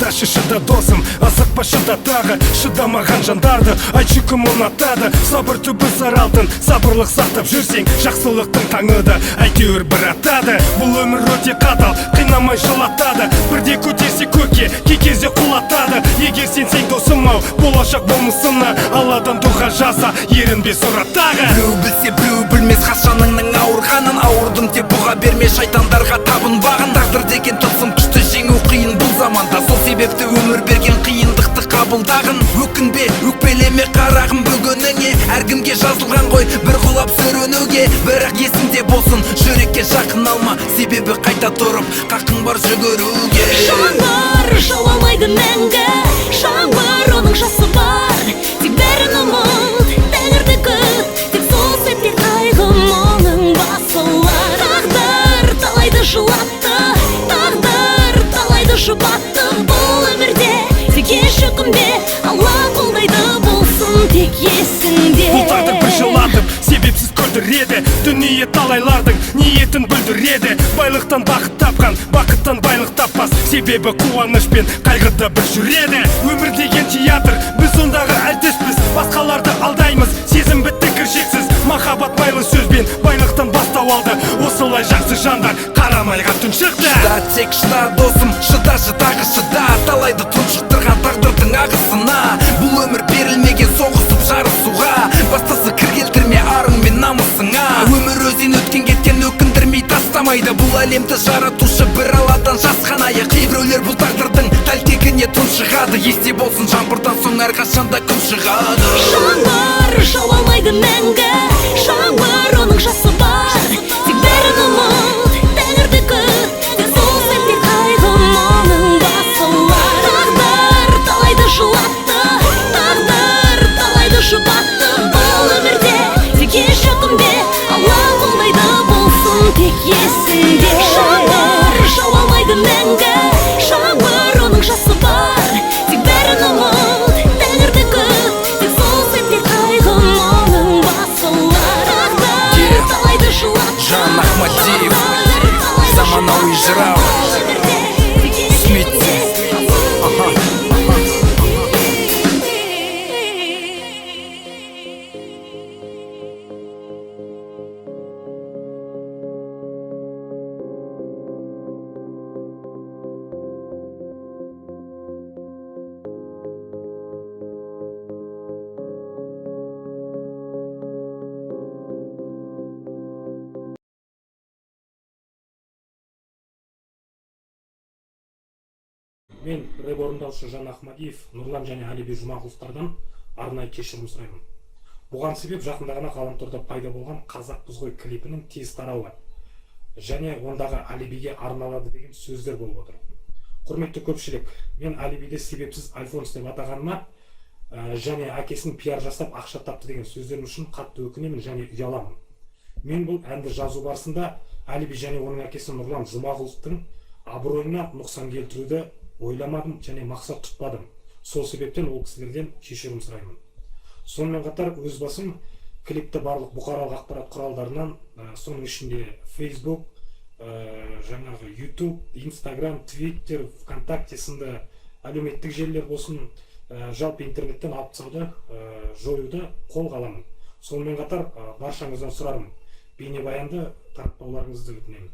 шыдашы шыда досым, асықпа шыда тағы, шыдамаған жандарды айтшы кім ұнатады. Сабыр түбі саралтын, сабырлық сақтап жүрсең жақсылықтың таңыды әйтеуір бір атады. Бұл өмір өте қатал, қинамай жылатады, бірде көтерсе көкке, кей кезде құлатады. Егер сенсең досым ау, болашақ болмысына Алладан дұға жаса, ерінбе сұратағы. Біреу білсе біреу білмес қашаныңның ауырғанын, ауырдым деп бұға берме шайтандарға табынбағын. Тағдыр деген тылсым күшті, жеңу қиын бұл заманда, сол себепті өмір берген қиындықты қабылдағын. Өкінбе, өкпелеме қарағым бүгініңе, әркімге жазылған ғой бір құлап сүрінуге. Бірақ есіңде болсын, жүрекке жақын алма, себебі қайта тұрып қақың бар жүгіруге. Жаңбыр жауалмайды мәңгі, жаңбыр оның жасы бар, тек бәрін ұмыт, тәңірді күт, тек сол сәтте қайғы мұңың басылар. Тағдыр талайды жылатты, тағдыр талайды жұбатты, бұл өмірде тек еш өкінбе, Алла қолдайды болсын тек есіңде. Бұл тағдыр бір жылатып, себепсіз күлдіреді, дүние талайлардың ниетін бүлдіреді. Байлықтан бақыт тапқан, бақыттан байлық таппас, себебі қуаныш пен қайғыда бір жүреді. Өмір деген театр, біз ондағы әртіспіз, басқаларды алдаймыз, сезім бітті кіршексіз. Махаббат майлы сөзбен байлықтан бастау алды, осылай жақсы жандар қарамайға түн шықты. Шыда, тек шыда досым, шыдашы тағы шыда, талайды тұншықтырған тағдырдың ағысына. Бұл өмір берілмеген соғысып жарысуға, бастасы кір келтірме арың мен намысыңа. Өмір өзен өткен кеткен өкіндірмей тастамайды, бұл әлемді жаратушы бір Алладан жасқанайы. Кейбіреулер бұл тағдырдың тәлкегіне тұншығады, есте болсын жаңбырдан соң әрқашанда күн шығады. Жаңбыр жауалмайды мәңгі, жаңбыр оның жасы бар, тек бәрін ұмыт, тәңірді күт, тек сол сәтте қайғы мұңың басылар. Тағдыр талайды жылатты, тағдыр талайды жұбатты, бұл өмірде тек еш өкінбе, Алла қолдайды болсын тек есіңде. Жаңбыр жауалмайды мәңгі, жаңбыр оның жасы бар, тек бәрін ұмыт, тәңірді күт, тек сол сәтте қайғы мұңың басылар. Тағдыр талайды жылатты, Жан Ахмадиев, заманауи жырау, Смитти. Мен рэп орындаушы Жан Ахмадиев, Нұрлан және Алиби Жұмағұловтардан арнайы кешірім сұраймын. Бұған себеп жақында ғана ғаламторда пайда болған "Қазақпыз ғой" клипінің тез тарауы және ондағы Алибиге арналады деген сөздер болып отыр. Құрметті көпшілік, мен Алибиді себепсіз Альфонс деп атағаныма және әкесінің пиар жасап ақша тапты деген сөздерім үшін қатты өкінемін және ұяламын. Мен бұл әнді жазу барысында Алиби және оның әкесі Нұрлан Жұмағұловтың абыройына нұқсан келтіруді ойламадым және мақсат тұтпадым. Сол себептен ол кісілерден кешірім сұраймын. Сонымен қатар өз басым клипті барлық бұқаралық ақпарат құралдарынан, соның ішінде Facebook, жаңағы YouTube, Instagram, Twitter, ВКонтакте сынды әлеуметтік желілер болсын, жалпы интернеттен алып тастауды, жоюды қолға аламын. Сонымен қатар баршаңыздан сұрарым, бейнебаянды таратпауларыңызды өтінемін.